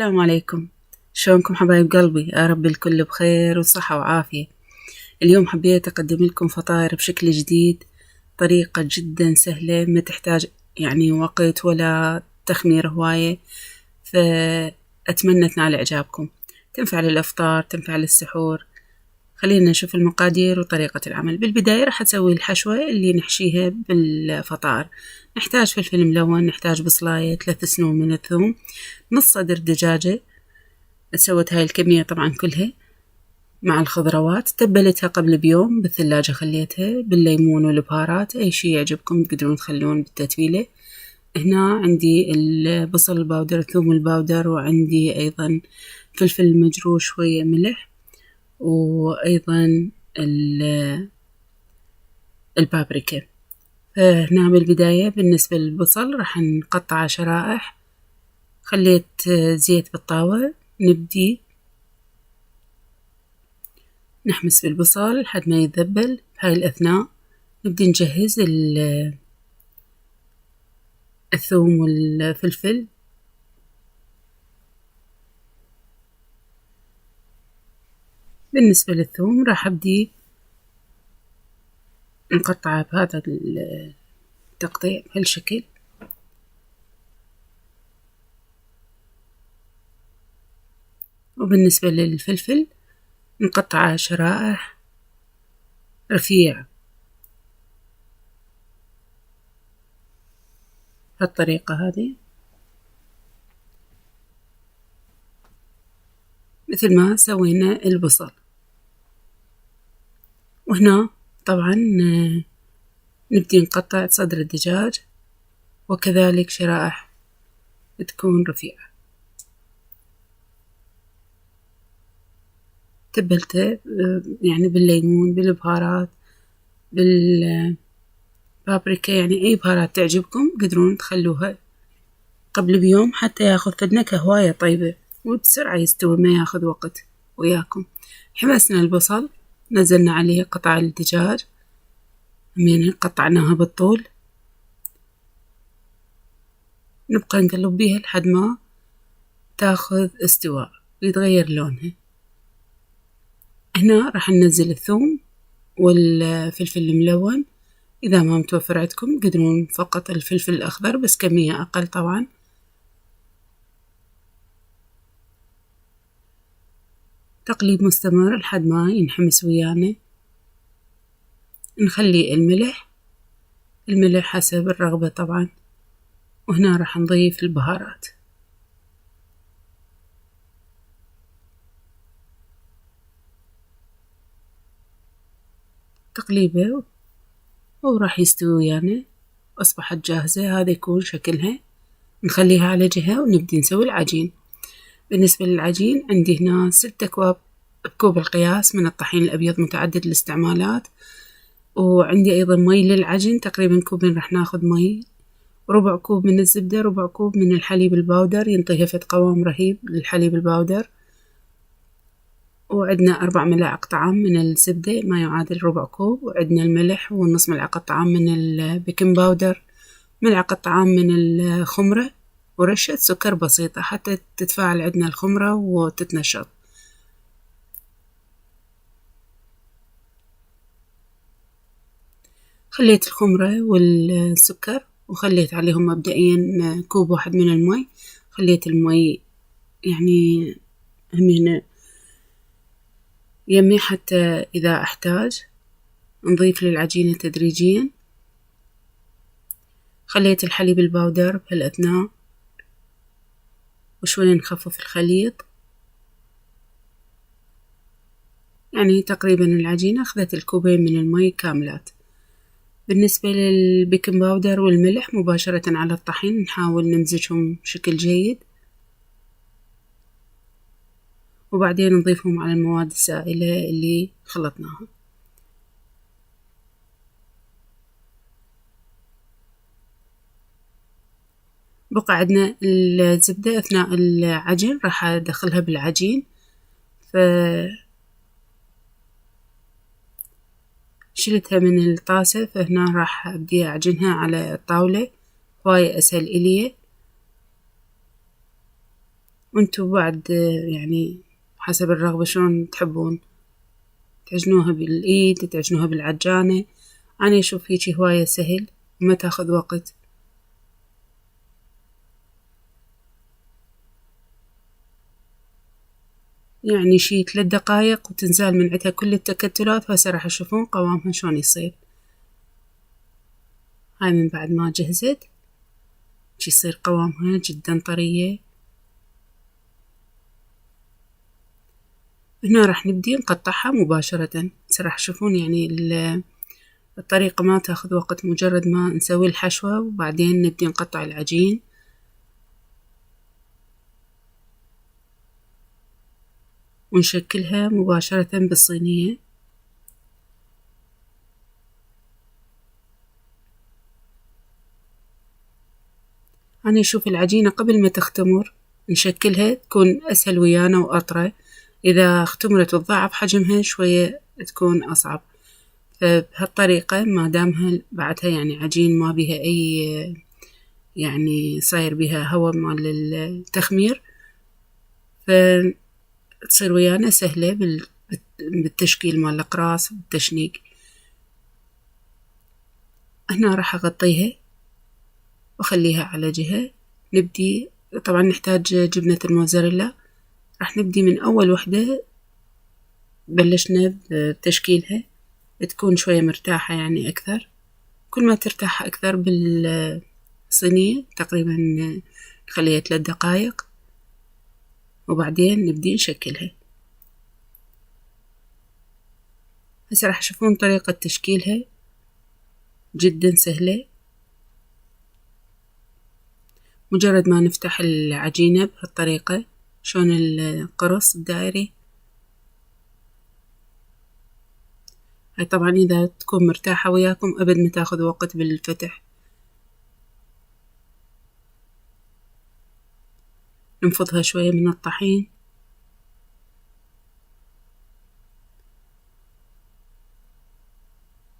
السلام عليكم. شلونكم حبايب قلبي؟ يا رب الكل بخير وصحة وعافية. اليوم حبيت أقدم لكم فطاير بشكل جديد، طريقة جدا سهلة ما تحتاج وقت ولا تخمير هواية، فأتمنى تنال إعجابكم. تنفع للإفطار، تنفع للسحور. خلينا نشوف المقادير وطريقة العمل. بالبداية راح أسوي الحشوة اللي نحشيها بالفطائر. نحتاج فلفل ملون، نحتاج بصلاية، 3 سنون من الثوم، نص صدر دجاجة. سويت هاي الكمية طبعا كلها مع الخضروات، تبلتها قبل بيوم بالثلاجة، خليتها بالليمون والبهارات، أي شي يعجبكم تقدرون تخلون بالتتبيلة. هنا عندي البصل الباودر، الثوم الباودر، وعندي أيضا فلفل مجروش، شوية ملح، وأيضا البابريكا. فهنا بالبداية بالنسبة للبصل راح نقطعه شرائح. خليت زيت بالطاوة، نبدي نحمس بالبصل لحد ما يتذبل. بهاي الأثناء نبدي نجهز الثوم والفلفل. بالنسبة للثوم راح أبدي نقطعه بهذا التقطيع بهالشكل. وبالنسبة للفلفل نقطعه شرائح رفيعة بهالطريقة هذه، مثل ما سوينا البصل. وهنا طبعا نبدي نقطع صدر الدجاج، وكذلك شرائح تكون رفيعة. تبلته بالليمون، بالبهارات، بالبابريكا، أي بهارات تعجبكم تقدرون تخلوها قبل بيوم حتى ياخذ فد نكهة هواية طيبة، وبسرعة يستوي ما ياخذ وقت وياكم. حمسنا البصل، نزلنا عليه قطع الدجاج، قطعناها بالطول، نبقى نقلب بيها لحد ما تاخذ استواء ويتغير لونها. هنا راح ننزل الثوم والفلفل الملون. إذا ما متوفر عندكم تقدرون فقط الفلفل الأخضر بس كمية أقل طبعا. تقليب مستمر لحد ما ينحمس ويانا. نخلي الملح حسب الرغبة طبعا. وهنا راح نضيف البهارات. تقليبه وراح يستوي ويانا، أصبحت جاهزة. هذا يكون شكلها. نخليها على جهة ونبدي نسوي العجين. بالنسبة للعجين عندي هنا 6 أكواب بكوب القياس من الطحين الأبيض متعدد الاستعمالات، وعندي أيضا مي للعجن، تقريبا كوبين راح ناخذ مي، ربع كوب من الزبدة، ربع كوب من الحليب الباودر، ينطيها فد قوام رهيب للحليب الباودر، وعندنا 4 ملاعق طعام من الزبدة ما يعادل ربع كوب، وعندنا الملح ونص ملعقة طعام من البيكنج باودر، ملعقة طعام من الخمرة، ورشة سكر بسيطة حتى تتفاعل عندنا الخمرة وتتنشط. خليت الخمرة والسكر وخليت عليهم مبدئيا كوب واحد من المي. خليت المي همينة يمي حتى إذا أحتاج نضيف للعجينة تدريجيا. خليت الحليب الباودر بهالأثناء، وشوية نخفف الخليط. تقريبا العجينة أخذت الكوبين من المي كاملات. بالنسبة للبيكنج باودر والملح مباشرة على الطحين، نحاول نمزجهم بشكل جيد، وبعدين نضيفهم على المواد السائلة اللي خلطناها. بقى عندنا الزبدة أثناء العجن، راح أدخلها بالعجين. شلتها من الطاسة، فهنا راح أبدي أعجنها على الطاولة، هواية أسهل إلي. وانتوا بعد يعني حسب الرغبة شلون تحبون تعجنوها بالإيد، تعجنوها بالعجانة. أنا أشوف هيجي هواية سهل وما تاخذ وقت. يعني شي 3 دقايق وتنزال من عندها كل التكتلات. وهسه راح تشوفون قوامها شلون يصير. هاي من بعد ما جهزت شي يصير قوامها جدا طرية. هنا راح نبدي نقطعها مباشرة. هسه راح تشوفون يعني الطريقة ما تاخذ وقت، مجرد ما نسوي الحشوة وبعدين نبدي نقطع العجين. ونشكلها مباشرة بالصينية. أنا أشوف العجينة قبل ما تختمر نشكلها تكون أسهل ويانا وأطرى. إذا اختمرت وتضاعف حجمها شوية تكون أصعب. فبهالطريقة ما دامها بعدها يعني عجين ما بيها أي يعني صاير بيها هواء مال التخمير، فتصير ويانا سهلة بالتشكيل مال الأقراص والتشنيق. هنا راح أغطيها وأخليها على جهة. نبدي طبعا نحتاج جبنة الموزاريلا. راح نبدي من أول وحدة بلشنا بتشكيلها، تكون شوية مرتاحة يعني أكثر. كل ما ترتاح أكثر بالصينية تقريبا نخليها 3 دقايق وبعدين نبدي نشكلها. هسه راح تشوفون طريقة تشكيلها جدا سهلة. مجرد ما نفتح العجينة بهالطريقة شلون القرص الدائري. هاي طبعا إذا تكون مرتاحة وياكم أبد ما تاخذ وقت بالفتح. ننفضها شوية من الطحين.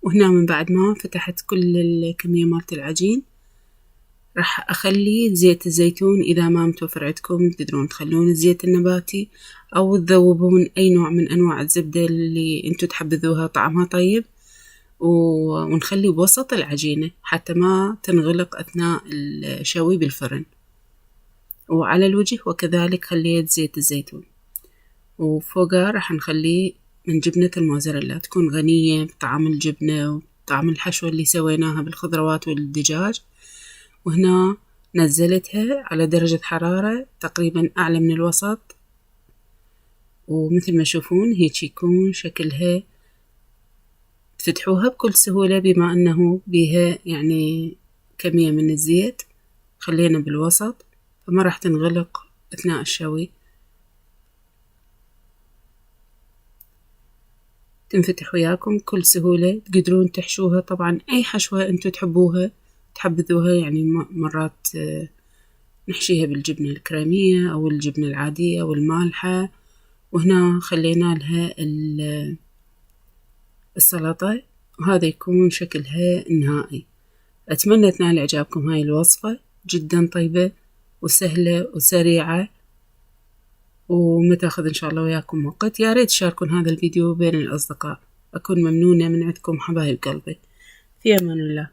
وهنا من بعد ما فتحت كل الكمية مالت العجين راح أخلي زيت الزيتون. إذا ما متوفر عندكم تقدرون تخلون الزيت النباتي أو تذوبون أي نوع من أنواع الزبدة اللي انتو تحبذوها طعمها طيب. ونخلي بوسط العجينة حتى ما تنغلق أثناء الشوي بالفرن. وعلى الوجه وكذلك خليت زيت الزيتون. وفوقها راح نخلي من جبنة الموزاريلا تكون غنية بطعم الجبنة وطعم الحشوة اللي سويناها بالخضروات والدجاج. وهنا نزلتها على درجة حرارة تقريبا أعلى من الوسط. ومثل ما تشوفون هيك يكون شكلها. تفتحوها بكل سهولة بما أنه بيها يعني كمية من الزيت خلينا بالوسط فما راح تنغلق أثناء الشوي. تنفتح وياكم بكل سهولة. تقدرون تحشوها طبعا أي حشوة أنتو تحبوها تحبذوها. يعني مرات نحشيها بالجبنة الكريمية أو الجبنة العادية أو المالحة. وهنا خلينا لها السلطة وهذا يكون شكلها النهائي. أتمنى تنال إعجابكم هاي الوصفة جدا طيبة وسهلة وسريعة وما تاخذ إن شاء الله وياكم وقت. يا ريت تشاركون هذا الفيديو بين الأصدقاء. أكون ممنونة من عندكم حبايب قلبي. في أمان الله.